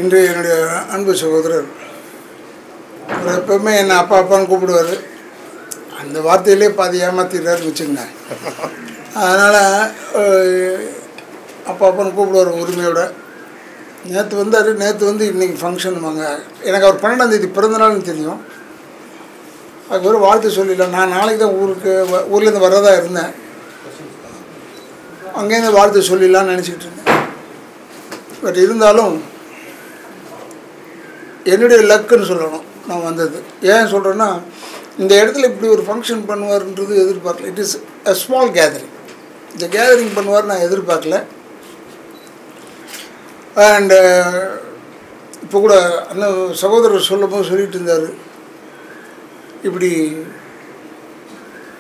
இன்று என்னுடைய அன்பு சகோதரர் அவர் எப்பவுமே என்னை அப்பா அப்பான்னு கூப்பிடுவார். அந்த வார்த்தையிலே பாதி ஏமாத்திடுறாருன்னு வச்சுக்கோங்க. அதனால் அப்பா அப்பான்னு கூப்பிடுவார் உரிமையோட. நேற்று வந்தார். நேற்று வந்து இன்றைக்கி ஃபங்க்ஷன் வாங்க. எனக்கு அவர் 12ஆம் தேதி பிறந்தநாள்னு தெரியும். அதுக்கு ஒரு வாழ்த்து சொல்லிடலாம். நான் நாளைக்கு தான் ஊர்லேருந்து வரதா இருந்தேன். அங்கேருந்து வாழ்த்து சொல்லிடலான்னு நினச்சிக்கிட்டு இருந்தேன். பட் இருந்தாலும் என்னுடைய லக்குன்னு சொல்லணும் நான் வந்தது. ஏன் சொல்கிறேன்னா, இந்த இடத்துல இப்படி ஒரு ஃபங்க்ஷன் பண்ணுவார்ன்றது எதிர்பார்க்கல. It is a small gathering. இந்த கேதரிங் பண்ணுவார் நான் எதிர்பார்க்கல. அண்டு இப்போ கூட அந்த சகோதரர் சொல்லும் போது சொல்லிகிட்டு இருந்தார், இப்படி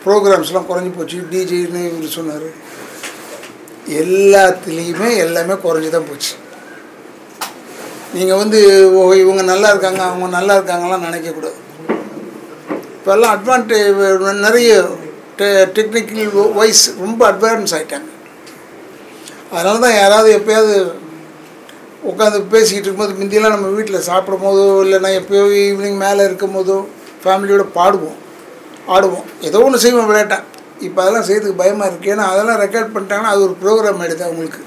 ப்ரோக்ராம்ஸ்லாம் குறைஞ்சி போச்சு, டிஜேன்னு இவர் சொன்னார். எல்லாத்துலேயுமே எல்லாமே குறைஞ்சி தான் போச்சு. நீங்கள் வந்து இவங்க நல்லா இருக்காங்க அவங்க நல்லா இருக்காங்கலாம் நினைக்கக்கூடாது. இப்போல்லாம் நிறைய டெக்னிக்கல் வைஸ் ரொம்ப அட்வான்ஸ் ஆகிட்டாங்க. அதனால தான் யாராவது எப்போயாவது உட்காந்து பேசிக்கிட்டு இருக்கும்போது, முந்தியெல்லாம் நம்ம வீட்டில் சாப்பிடும் போதோ இல்லைன்னா எப்போயோ ஈவினிங் மேலே இருக்கும் போதோ ஃபேமிலியோடு ஆடுவோம், ஏதோ ஒன்று செய்வோம் விளையாட்டான். இப்போ அதெல்லாம் செய்யறதுக்கு பயமாக இருக்குது. ஏன்னா அதெல்லாம் ரெக்கார்ட் பண்ணிட்டாங்கன்னா அது ஒரு ப்ரோக்ராம் ஆகிடுது அவங்களுக்கு,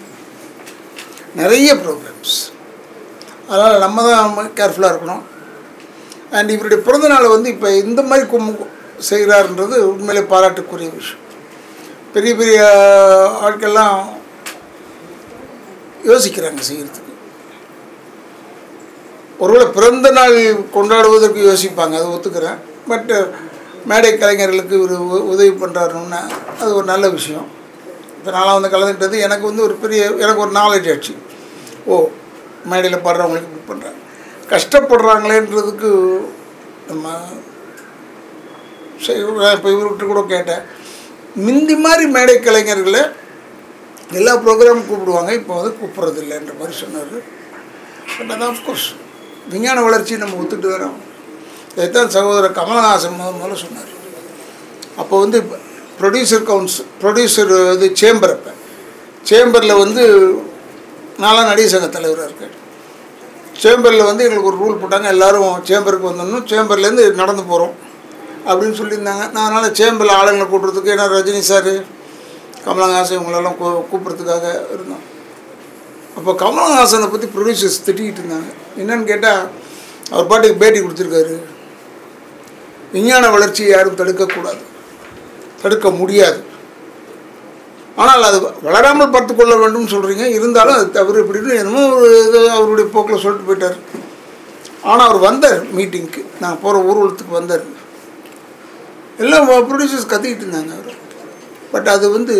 நிறைய ப்ரோக்ராம்ஸ். அதனால் நம்ம தான் கேர்ஃபுல்லாக இருக்கணும். அண்ட் இவருடைய பிறந்தநாளை வந்து இப்போ இந்த மாதிரி செய்கிறாருன்றது உண்மையிலே பாராட்டுக்குரிய விஷயம். பெரிய பெரிய ஆட்கள்லாம் யோசிக்கிறாங்க செய்கிறதுக்கு. ஒருவேளை பிறந்த நாள் கொண்டாடுவதற்கு யோசிப்பாங்க, அதை ஒத்துக்கிறேன். பட் மேடை கலைஞர்களுக்கு இவர் உதவி பண்ணுறாருன்னா அது ஒரு நல்ல விஷயம். இப்போ நான்லாம் வந்து கலந்துக்கிட்டது எனக்கு வந்து எனக்கு ஒரு நாலேஜ் ஆச்சு. மேடையில் பாடுறவங்களுக்கு புக் பண்ணுறாங்க, கஷ்டப்படுறாங்களேன்றதுக்கு நம்ம இப்போ இவர்கிட்ட கூட கேட்டேன். முந்தி மாதிரி மேடை கலைஞர்களை எல்லா ப்ரோக்ராமும் கூப்பிடுவாங்க, இப்போ வந்து கூப்பிட்றது இல்லைன்ற மாதிரி சொன்னார். பட் அதான் ஆஃப்கோர்ஸ் விஞ்ஞான வளர்ச்சி நம்ம ஒத்துட்டு வரோம். இதைத்தான் சகோதரர் கமலஹாசன் முதல்ல சொன்னார். அப்போ வந்து ப்ரொடியூசர் இது சேம்பர். அப்போ சேம்பரில் வந்து நான்லாம் நடிகர் சங்க தலைவராக இருக்கேன். சேம்பரில் வந்து எங்களுக்கு ஒரு ரூல் போட்டாங்க, எல்லோரும் சேம்பருக்கு வந்துடணும், சேம்பர்லேருந்து நடந்து போகிறோம் அப்படின்னு சொல்லியிருந்தாங்க. நான் அதனால் சேம்பரில் ஆளுங்களை கூட்டுறதுக்கு, ஏன்னா ரஜினி சார் கமலஹாசன் இவங்களெல்லாம் கூப்பிட்றதுக்காக இருந்தோம். அப்போ கமலஹாசனை பற்றி ப்ரொடியூசர்ஸ் திட்டிக்கிட்டு இருந்தாங்க. என்னன்னு கேட்டால், அவர் பாட்டுக்கு பேட்டி கொடுத்துருக்காரு, விஞ்ஞான வளர்ச்சியை யாரும் தடுக்க முடியாது, ஆனால் அது வளராமல் பார்த்துக்கொள்ள வேண்டும் சொல்கிறீங்க, இருந்தாலும் அது தவறு இப்படின்னு என்னமோ ஒரு இது அவருடைய போக்கில் சொல்லிட்டு போயிட்டார். ஆனால் அவர் வந்தார் மீட்டிங்க்கு, நான் போகிற ஊர்வலத்துக்கு வந்தார். எல்லாம் ப்ரொடியூசர்ஸ் கத்திக்கிட்டு இருந்தாங்க அவர். பட் அது வந்து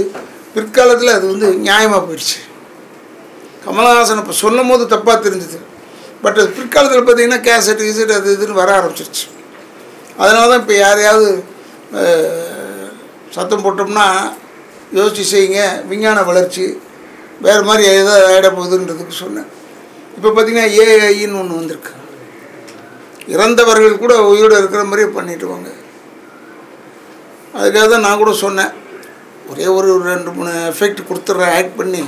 பிற்காலத்தில் அது வந்து நியாயமாக போயிடுச்சு. கமலஹாசன் இப்போ சொல்லும் போது தப்பாக தெரிஞ்சுது. பட் அது பிற்காலத்தில் பார்த்திங்கன்னா கேசட் அது இதுன்னு வர ஆரம்பிச்சிருச்சு. அதனால தான் இப்போ யாரையாவது சத்தம் போட்டோம்னா யோசிச்சு செய்யுங்க, விஞ்ஞான வளர்ச்சி வேறு மாதிரி எதாவது ஆகிட போகுதுன்றதுக்கு சொன்னேன். இப்போ பார்த்திங்கன்னா ஏஐன்னு ஒன்று வந்திருக்கு. இறந்தவர்கள் கூட உயிரோடு இருக்கிற மாதிரியே பண்ணிட்டு வாங்க. அதுக்காக தான் நான் கூட சொன்னேன், ஒரே ஒரு 2-3 எஃபெக்ட் கொடுத்துட்றேன், ஆக்ட் பண்ணி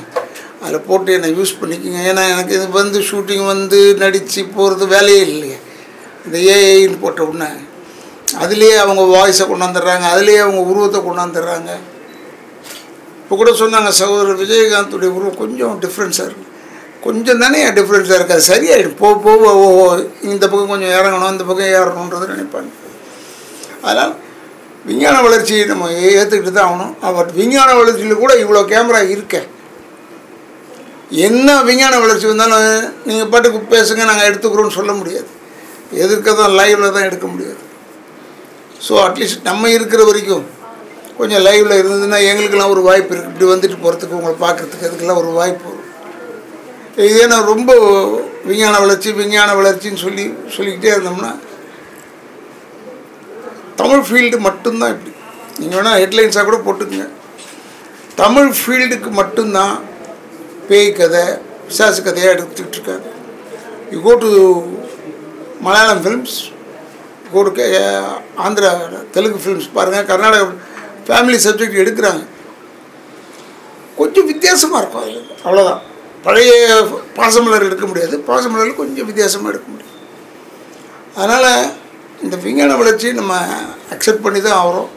அதில் போட்டு என்னை யூஸ் பண்ணிக்கோங்க. ஏன்னா எனக்கு இது வந்து ஷூட்டிங் வந்து நடித்து போகிறது வேலையே இல்லையே. இந்த ஏஐன்னு போட்ட உடனே அதுலேயே அவங்க வாய்ஸை கொண்டாந்துடுறாங்க, அதுலேயே அவங்க உருவத்தை கொண்டாந்துடுறாங்க. இப்போ கூட சொன்னாங்க, சகோதரர் விஜயகாந்துடைய உருவம் கொஞ்சம் டிஃப்ரென்ஸாக இருக்குது. கொஞ்சம் தானே டிஃப்ரென்ஸாக இருக்குது, அது சரியாயிடும் போக இந்த பக்கம் கொஞ்சம் இறங்கணும், இந்த பக்கம் ஏறணுன்றது நினைப்பாங்க. அதனால் விஞ்ஞான வளர்ச்சியை நம்ம ஏற்றுக்கிட்டு தான் ஆகணும். பட் விஞ்ஞான வளர்ச்சியில் கூட இவ்வளோ கேமரா இருக்க, என்ன விஞ்ஞான வளர்ச்சி வந்தாலும் நீங்கள் பாட்டுக்கு பேசுங்க நாங்கள் எடுத்துக்கிறோன்னு சொல்ல முடியாது. எதிர்க்க தான் லைவில் தான் எடுக்க முடியாது. ஸோ அட்லீஸ்ட் நம்ம இருக்கிற வரைக்கும் கொஞ்சம் லைவில் இருந்ததுன்னா எங்களுக்கெல்லாம் ஒரு வாய்ப்பு இருக்குது. இப்படி வந்துட்டு போகிறதுக்கு, உங்களை பார்க்குறதுக்கு, அதுக்கெல்லாம் ஒரு வாய்ப்பு வரும். இதே நான் ரொம்ப விஞ்ஞான வளர்ச்சின்னு சொல்லிக்கிட்டே இருந்தோம்னா தமிழ் ஃபீல்டு மட்டும்தான் இப்படி. நீங்கள் வேணால் ஹெட்லைன்ஸாக கூட போட்டுக்குங்க, தமிழ் ஃபீல்டுக்கு மட்டும்தான் பேய் கதை பிசாசு கதையாக எடுத்துக்கிட்டு இருக்காங்க. You go to Malayalam films, go to Andhra Telugu films பாருங்கள், கர்நாடகா ஃபேமிலி சப்ஜெக்ட் எடுக்கிறாங்க, கொஞ்சம் வித்தியாசமாக இருக்கும். அவ்வளோதான். பழைய பாசமலர் எடுக்க முடியாது, பாசமலரில் கொஞ்சம் வித்தியாசமாக எடுக்க முடியும். அதனால் இந்த விஞ்ஞான வளர்ச்சியை நம்ம அக்செப்ட் பண்ணி தான் ஆகிறோம்.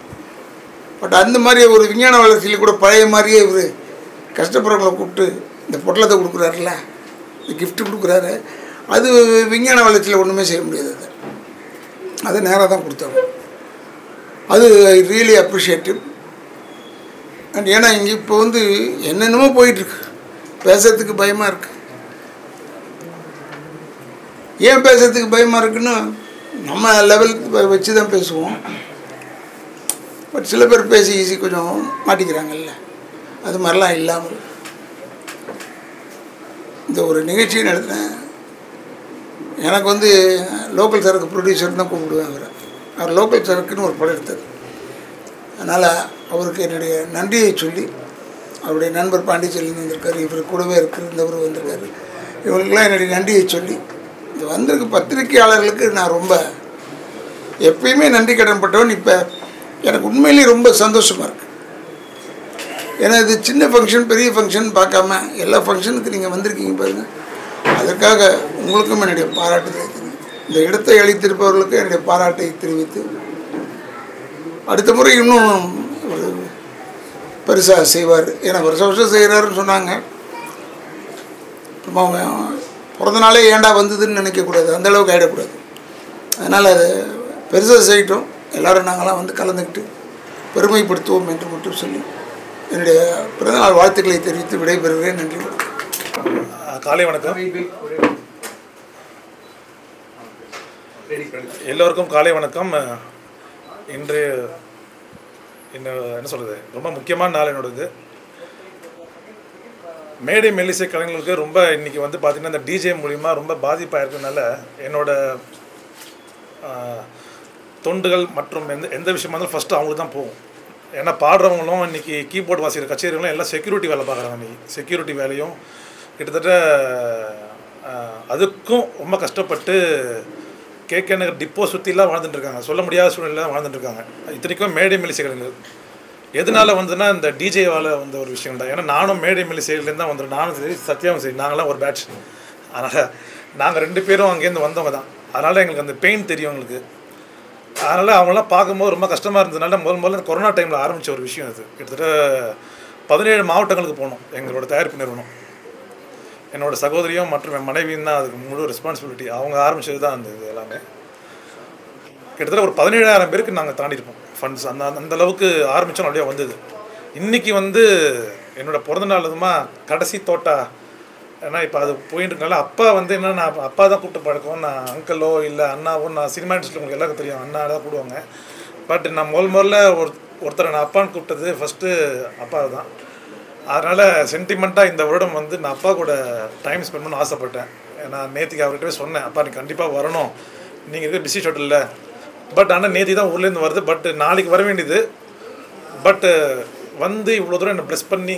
பட் அந்த மாதிரி ஒரு விஞ்ஞான வளர்ச்சியில் கூட பழைய மாதிரியே இவர் கஷ்டப்படுறவங்களை கூப்பிட்டு இந்த பொட்டலத்தை கொடுக்குறாருல, இந்த கிஃப்ட்டு கொடுக்குறாரு, அது விஞ்ஞான வளர்ச்சியில் ஒன்றுமே செய்ய முடியாது. அது நேராக தான் கொடுத்தாங்க. அது ரியலி அப்ரிஷியேட்டிவ். அண்ட் ஏன்னா இங்கே இப்போ வந்து என்னென்னமோ போயிட்டுருக்கு, பேசுறதுக்கு பயமாக இருக்குது. ஏன் பேசுறதுக்கு பயமாக இருக்குன்னு நம்ம லெவலுக்கு வச்சு தான் பேசுவோம். பட் சில பேர் பேசி ஈஸி கொஞ்சம் மாட்டிக்கிறாங்கல்ல, அது மாதிரிலாம் இல்லாமல் இந்த ஒரு நிகழ்ச்சியை நடத்தினேன். எனக்கு வந்து லோக்கல் சரக்கு ப்ரொடியூசர் தான் கூப்பிடுவேன். அவர் லோக்கல் சரக்குன்னு ஒரு படம் எடுத்தார். அதனால் அவருக்கு என்னுடைய நன்றியை சொல்லி, அவருடைய நண்பர் பாண்டிச்சேரியில் வந்திருக்காரு, இவர் கூடவே இருந்தவர் வந்திருக்காரு, இவங்களுக்கெல்லாம் என்னுடைய நன்றியை சொல்லி, இது வந்திருக்கு பத்திரிகையாளர்களுக்கு நான் ரொம்ப எப்பயுமே நன்றி கடன்பட்டவன். இப்போ எனக்கு உண்மையிலேயே ரொம்ப சந்தோஷமாக இருக்குது. ஏன்னா இது சின்ன ஃபங்க்ஷன் பெரிய ஃபங்க்ஷன் பார்க்காம எல்லா ஃபங்க்ஷனுக்கு நீங்கள் வந்திருக்கீங்க பாருங்கள். அதற்காக உங்களுக்கும் என்னுடைய பாராட்டுதலை தெரிவித்து, இந்த இடத்தை அளித்திருப்பவர்களுக்கு என்னுடைய பாராட்டை தெரிவித்து, அடுத்த முறை இன்னும் ஒரு பெருசாக செய்வார். ஏன்னா வருஷம் செய்கிறாருன்னு சொன்னாங்க. அவங்க பிறந்த நாளே ஏண்டா வந்ததுன்னு நினைக்கக்கூடாது, அந்தளவுக்கு ஆகிடக்கூடாது. அதனால் அதை பெருசாக செய்யட்டும், எல்லோரும் நாங்களாம் வந்து கலந்துக்கிட்டு பெருமைப்படுத்துவோம் என்று மட்டும் சொல்லி என்னுடைய பிறந்தநாள் வாழ்த்துக்களை தெரிவித்து விடைபெறுகிறேன். நன்றி. காலை வணக்கம். எல்லோருக்கும் காலை வணக்கம். இன்று என்ன சொல்கிறது, ரொம்ப முக்கியமான நாள் என்னோடது. மேடை மெல்லிசை கலைஞர்களுக்கு ரொம்ப இன்றைக்கி வந்து பார்த்திங்கன்னா இந்த டிஜே மூலிமா ரொம்ப பாதிப்பாக இருக்கிறதுனால என்னோட தொண்டுகள் மற்றும் எந்த விஷயமா இருந்தாலும் ஃபஸ்ட்டு அவங்களுக்கு தான் போகும். ஏன்னா பாடுறவங்களும் இன்றைக்கி கீபோர்டு வாசிக்கிற கச்சேரிகளும் எல்லாம் செக்யூரிட்டி வேலை பார்க்குறாங்க. இன்றைக்கி செக்யூரிட்டி வேலையும் கிட்டத்தட்ட அதுக்கும் ரொம்ப கஷ்டப்பட்டு கேகே நகர் டிப்போ சுற்றிலாம் வாழ்ந்துட்டுருக்காங்க. சொல்ல முடியாத சூழ்நிலை தான் வாழ்ந்துட்டுருக்காங்க. இத்தனைக்கும் மேடை மெல்லிசை கலைஞர்கள் எதனால் வந்துன்னா இந்த டிஜேவால் வந்த ஒரு விஷயம் தான். ஏன்னா நானும் மேடை மெல்லிசைலேருந்து தான் வந்துடும். நானும் சரி, சத்யாவும் சரி, நாங்களாம் ஒரு பேட்ச். அதனால் நாங்கள் 2 பேரும் அங்கேருந்து வந்தவங்க தான். அதனால் எங்களுக்கு அந்த பெயின் தெரியும் எங்களுக்கு. அதனால் அவங்களாம் பார்க்கும்போது ரொம்ப கஷ்டமாக இருந்ததுனால முதல்ல கொரோனா டைமில் ஆரம்பித்த ஒரு விஷயம் அது. கிட்டத்தட்ட 17 மாவட்டங்களுக்கு போனோம் எங்களோட தயாரிப்பு நிறுவனம். என்னோடய சகோதரியும் மற்றும் என் மனைவியும் தான் அதுக்கு முழு ரெஸ்பான்சிபிலிட்டி. அவங்க ஆரம்பித்தது தான் அந்த இது எல்லாமே. கிட்டத்தட்ட ஒரு 17,000 பேருக்கு நாங்கள் தாண்டியிருப்போம் ஃபண்ட்ஸ். அந்தளவுக்கு ஆரம்பித்தோம், அப்படியே வந்தது. இன்றைக்கி வந்து என்னோடய பிறந்தநாள் அதுமா கடைசி தோட்டா. ஏன்னா இப்போ அது போயிட்டு இருக்கனால அப்பா வந்து என்ன, நான் அப்பா தான் கூப்பிட்டு பழக்கம். நான் அங்கிளோ இல்லை அண்ணாவோ, நான் சினிமா இண்டஸ்ட்ரியில் உங்களுக்கு எல்லாருக்கும் தெரியும், அண்ணா தான் கூடுவாங்க. பட் நான் முதல்ல ஒருத்தரை நான் அப்பான்னு கூப்பிட்டது ஃபஸ்ட்டு அப்பா தான். அதனால் சென்டிமெண்ட்டாக இந்த வருடம் வந்து நான் அப்பா கூட டைம் ஸ்பெண்ட் பண்ண ஆசைப்பட்டேன். நான் நேற்றுக்கு அவர்கிட்டவே சொன்னேன், அப்பா நீ கண்டிப்பாக வரணும், நீங்கள் இருக்க பிஸி ஷெட்யூலில். பட் ஆனால் நேற்று தான் ஊர்லேருந்து வருது, பட் நாளைக்கு வர வேண்டியது. பட்டு வந்து இவ்வளோ தூரம் என்னை ப்ளஸ் பண்ணி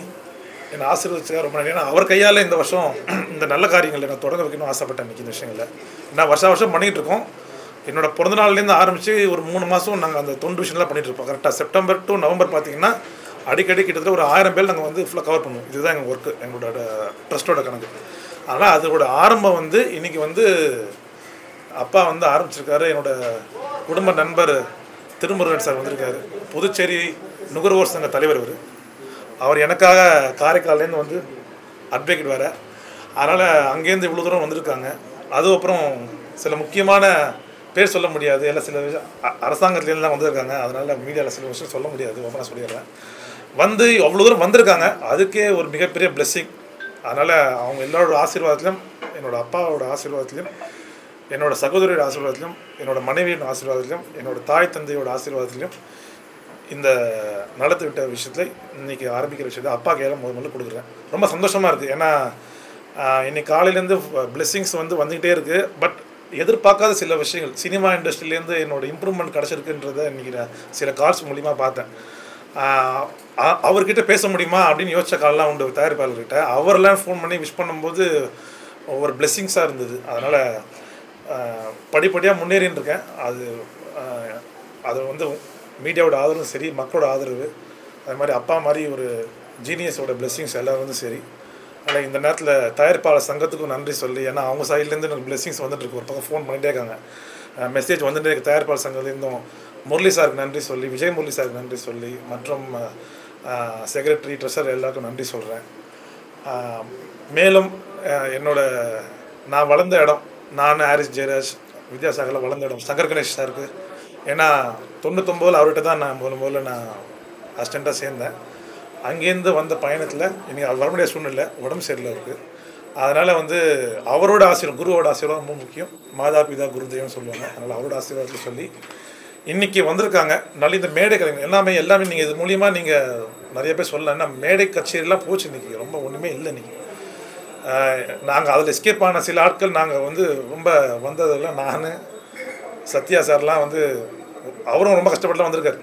என்னை ஆசீர்வதிச்சா ரொம்ப நன்றி. ஏன்னா அவர் கையால் இந்த வருஷம் இந்த நல்ல காரியங்களை நான் தொடங்க வைக்கணும்னு ஆசைப்பட்டேன். இன்றைக்கி இந்த விஷயங்களில் நான் வருஷம் பண்ணிகிட்டு இருக்கோம். என்னோடய பிறந்தநாள்லேருந்து ஆரம்பித்து ஒரு 3 மாதம் நாங்கள் அந்த தொண்டு விஷயம்லாம் பண்ணிகிட்ருப்போம். கரெக்டாக செப்டம்பர் டு நவம்பர் பார்த்திங்கன்னா அடிக்கடி கிட்டத்தட்ட ஒரு 1000 பேர் நாங்கள் வந்து ஃபுல்லாக கவர் பண்ணுவோம். இதுதான் எங்கள் ஒர்க்கு, எங்களோட ட்ரஸ்ட்டோட கணக்கு. ஆனால் அதோட ஆரம்பம் வந்து இன்றைக்கி வந்து அப்பா வந்து ஆரம்பிச்சிருக்காரு. என்னோடய குடும்ப நண்பர் திருமுருகன் சார் வந்திருக்காரு, புதுச்சேரி நுகர்வோர் சங்க தலைவர். அவர் எனக்காக காரைக்கால்லேருந்து வந்து அட்வொகேட் வேறு. அதனால் அங்கேருந்து இவ்வளோ தூரம் வந்திருக்காங்க. அதுவும் அப்புறம் சில முக்கியமான பேர் சொல்ல முடியாது, எல்லாம் சில அரசாங்கத்துலேருந்துலாம் வந்திருக்காங்க. அதனால் மீடியாவில் சில விஷயம் சொல்ல முடியாது, ஓப்பனாக சொல்லிடுறேன். வந்து அவ்வளோ தூரம் வந்திருக்காங்க, அதுக்கே ஒரு மிகப்பெரிய பிளெஸ்ஸிங். அதனால் அவங்க எல்லாரோட ஆசீர்வாதத்திலும், என்னோடய அப்பாவோட ஆசீர்வாதத்திலும், என்னோடய சகோதரியோட ஆசீர்வாதத்திலும், என்னோடய மனைவியோட ஆசீர்வாதத்திலும், என்னோடய தாய் தந்தையோட ஆசீர்வாதத்திலும் இந்த நடத்து விட்ட விஷயத்தில் இன்றைக்கி ஆரம்பிக்கிற விஷயத்தை அப்பா கையில் முதல்ல கொடுக்குறேன். ரொம்ப சந்தோஷமாக இருக்குது. ஏன்னா இன்றைக்கி காலையிலேருந்து பிளெஸ்ஸிங்ஸ் வந்து வந்துக்கிட்டே இருக்குது. பட் எதிர்பார்க்காத சில விஷயங்கள் சினிமா இண்டஸ்ட்ரியிலேருந்து என்னோடய இம்ப்ரூவ்மெண்ட் கிடச்சிருக்குன்றதை இன்றைக்கி நான் சில கால்ஸ் மூலிமா பார்த்தேன். அவர்கிட்ட பேச முடியுமா அப்படின்னு யோசிச்ச காலெலாம் உண்டு தயாரிப்பாளர்கிட்ட. அவரெல்லாம் ஃபோன் பண்ணி விஷ் பண்ணும்போது ஒரு பிளெஸ்ஸிங்ஸாக இருந்தது. அதனால் படிப்படியாக முன்னேறின்னு இருக்கேன். அது வந்து மீடியாவோட ஆதரவும் சரி, மக்களோட ஆதரவு, அது மாதிரி அப்பா மாதிரி ஒரு ஜீனியஸோட பிளெஸ்ஸிங்ஸ் எல்லோரும் வந்து சரி. அதில் இந்த நேரத்தில் தயாரிப்பாளர் சங்கத்துக்கும் நன்றி சொல்லி, ஏன்னா அவங்க சைட்லேருந்து எனக்கு பிளெஸிங்ஸ் வந்துட்டுருக்கு. ஒரு பக்கம் ஃபோன் பண்ணிகிட்டே இருக்காங்க, மெசேஜ் வந்துட்டு இருக்கு. தயாரிப்பாளர் சங்கத்துலேருந்தும் முரளி சாருக்கு நன்றி சொல்லி, விஜய் முரளி சாருக்கு நன்றி சொல்லி, மற்றும் செக்ரட்டரி ட்ரெஷர் எல்லாருக்கும் நன்றி சொல்கிறேன். மேலும் நான் வளர்ந்த இடம், நான் ஹாரிஸ் ஜெயராஜ் வித்யாசாகரில் வளர்ந்த இடம் சங்கர் கணேஷ் சாருக்கு. ஏன்னா 99 அவர்கிட்ட தான் நான் முதல்ல நான் அசிஸ்டண்ட்டாக சேர்ந்தேன். அங்கேருந்து வந்த பயணத்தில் இன்றைக்கி அவர் வர முடியாத சூழ்நிலை, உடம்பு சரியில்லை இருக்குது. அதனால் அவரோட ஆசீர்வாதம், குருவோட ஆசீர்வாதம் ரொம்ப முக்கியம். மாதா பிதா குரு தெய்வம்னு சொல்லுவாங்க. அதனால் அவரோட ஆசீர்வாதத்தை சொல்லி இன்றைக்கி வந்திருக்காங்க. நல்ல இந்த மேடை கலைஞர் எல்லாமே நீங்கள் இது மூலியமாக நீங்கள் நிறைய பேர் சொல்லலாம். ஏன்னா மேடை கச்சேரிலாம் போச்சு இன்றைக்கி, ரொம்ப ஒன்றுமே இல்லை இன்றைக்கி. நாங்கள் அதில் எஸ்கேப் ஆன சில ஆட்கள் நாங்கள் ரொம்ப வந்ததெல்லாம் நான் சத்யா சார்லாம் அவரும் ரொம்ப கஷ்டப்பட்டுலாம் வந்திருக்காரு.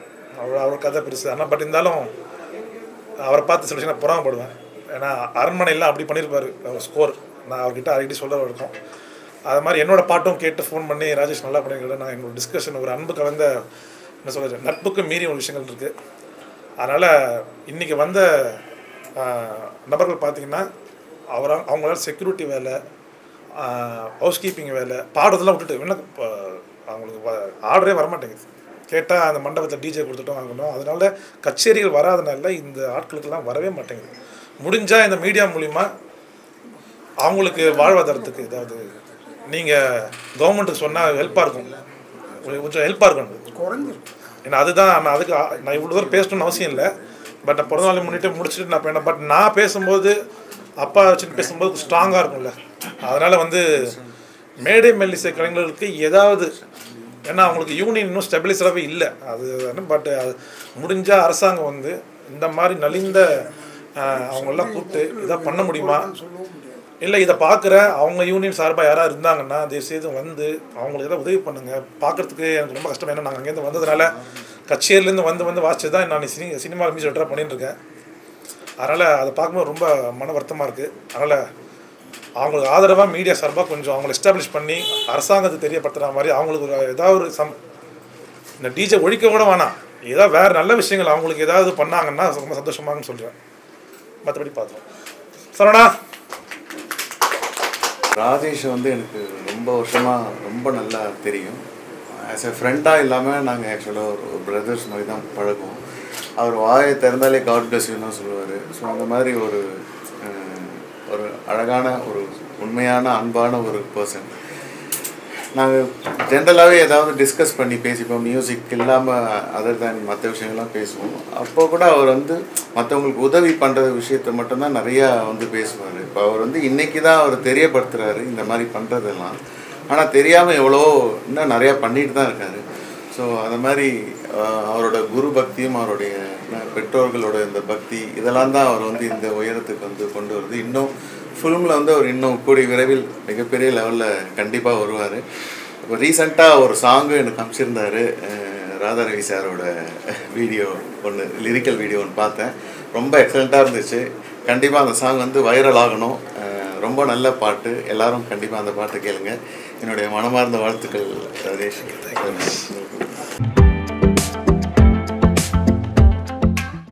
அவர் கதை பெருசு. ஆனால் பட் இருந்தாலும் அவரை பார்த்து சில விஷயம் நான் புறாமப்படுவேன். ஏன்னா அரண்மனையெல்லாம் அப்படி பண்ணியிருப்பார் அவர் ஸ்கோர். நான் அவர்கிட்ட அடிக்கடி சொல்ல இருக்கும். அது மாதிரி என்னோடய பாட்டும் கேட்டு ஃபோன் பண்ணி ராஜேஷ் நல்லா பண்ணிக்கிறேன். நான் எங்களோட டிஸ்கஷன் ஒரு அன்பு கலந்த என்ன சொல்கிறது, நட்புக்கு மீறி ஒரு விஷயங்கள் இருக்குது. அதனால் இன்றைக்கி வந்த நபர்கள் பார்த்திங்கன்னா அவங்களால செக்யூரிட்டி வேலை, ஹவுஸ் கீப்பிங் வேலை, பாடுறதெல்லாம் விட்டுட்டு என்ன அவங்களுக்கு ஆர்டரே வரமாட்டேங்குது. கேட்டால் அந்த மண்டபத்தில் டிஜே கொடுத்துட்டோம் வாங்கணும். அதனால கச்சேரிகள் வராதனால இந்த ஆட்களுக்கெல்லாம் வரவே மாட்டேங்குது. முடிஞ்சால் இந்த மீடியா மூலிமா அவங்களுக்கு வாழ்வாதாரத்துக்கு ஏதாவது நீங்கள் கவர்மெண்ட்டுக்கு சொன்னால் ஹெல்ப்பாக இருக்கும், கொஞ்சம் ஹெல்ப்பாக இருக்கும். குறைஞ்சிருக்கு. ஏன்னா அதுதான் நான் இவ்வளோ தூரம் பேசணும்னு அவசியம் இல்லை. பட் நான் பிறந்தநாள் முன்னிட்டு முடிச்சுட்டு நான் போயிட்டேன். பட் நான் பேசும்போது அப்பா வச்சுட்டு பேசும்போது ஸ்ட்ராங்காக இருக்கும்ல. அதனால் மேடை மெல்லிசை கலைஞர்களுக்கு ஏதாவது, ஏன்னா அவங்களுக்கு யூனியன் இன்னும் ஸ்டெபிலைசராகவே இல்லை. அது பட் அது முடிஞ்சால் அரசாங்கம் இந்த மாதிரி நலிந்த அவங்களெல்லாம் கூப்பிட்டு இதை பண்ண முடியுமா, இல்லை இதை பார்க்குற அவங்க யூனியன் சார்பாக யாராவது இருந்தாங்கன்னா தயவுசெய்து அவங்களுக்கு எதாவது உதவி பண்ணுங்கள். பார்க்குறதுக்கு எனக்கு ரொம்ப கஷ்டம். ஏன்னா நாங்கள் அங்கேருந்து வந்ததுனால கச்சேரிலேருந்து வந்து வாசிச்சு தான் நான் சினிமா மியூசிக் டேரக்டராக பண்ணிட்டுருக்கேன். அதனால் அதை பார்க்கும்போது ரொம்ப மன வருத்தமாக இருக்குது. அதனால் அவங்களுக்கு ஆதரவாக மீடியா சார்பாக கொஞ்சம் அவங்களை எஸ்டாப்ளிஷ் பண்ணி அரசாங்கத்துக்கு தெரியப்படுத்துகிற மாதிரி அவங்களுக்கு ஏதாவது ஒரு இந்த டிஜே ஒழிக்க கூட வேணாம், ஏதாவது வேறு நல்ல விஷயங்கள் அவங்களுக்கு ஏதாவது பண்ணாங்கன்னா ரொம்ப சந்தோஷமாகன்னு சொல்கிறேன். மற்றபடி பார்த்தோம். சரவணா, ராஜேஷ் எனக்கு ரொம்ப வருஷமாக ரொம்ப நல்லா தெரியும். ஆஸ் எ ஃப்ரெண்டாக இல்லாமல் நாங்கள் ஆக்சுவலாக ஒரு பிரதர்ஸ் மாதிரி தான் பழகுவோம். அவர் வாயை திறந்தாலே காட் பிளஸ் யூன்னு சொல்லுவார். ஸோ அந்த மாதிரி ஒரு அழகான ஒரு உண்மையான அன்பான ஒரு பர்சன். நாங்கள் ஜென்ரலாகவே ஏதாவது டிஸ்கஸ் பண்ணி பேசிப்போம். மியூசிக் இல்லாமல் அதர் தேன் மற்ற விஷயங்கள்லாம் பேசுவோம். அப்போ கூட அவர் மற்றவங்களுக்கு உதவி பண்ணுற விஷயத்தை மட்டும்தான் நிறையா பேசுவார். இப்போ அவர் இன்றைக்கி தான் அவர் தெரியப்படுத்துகிறாரு இந்த மாதிரி பண்ணுறதெல்லாம். ஆனால் தெரியாமல் எவ்வளோ இன்னும் நிறையா பண்ணிட்டு தான் இருக்கார். ஸோ அந்த மாதிரி அவரோட குரு பக்தியும் அவருடைய பெற்றோர்களோட இந்த பக்தி இதெல்லாம் தான் அவர் இந்த உயரத்துக்கு கொண்டு வருது. இன்னும் ஃபிலிமில் அவர் இன்னும் கூடிய விரைவில் மிகப்பெரிய லெவலில் கண்டிப்பாக வருவார். இப்போ ரீசெண்டாக ஒரு சாங்கு எனக்கு அமைச்சிருந்தார். ராதாரவி சாரோட வீடியோ ஒன்று, லிரிக்கல் வீடியோ ஒன்று பார்த்தேன். ரொம்ப எக்ஸலண்ட்டாக இருந்துச்சு. கண்டிப்பாக அந்த சாங் வைரல் ஆகணும். ரொம்ப நல்ல பாட்டு. எல்லோரும் கண்டிப்பாக அந்த பாட்டை கேளுங்க. என்னுடைய மனமார்ந்த வாழ்த்துக்கள் ராஜேஷ்.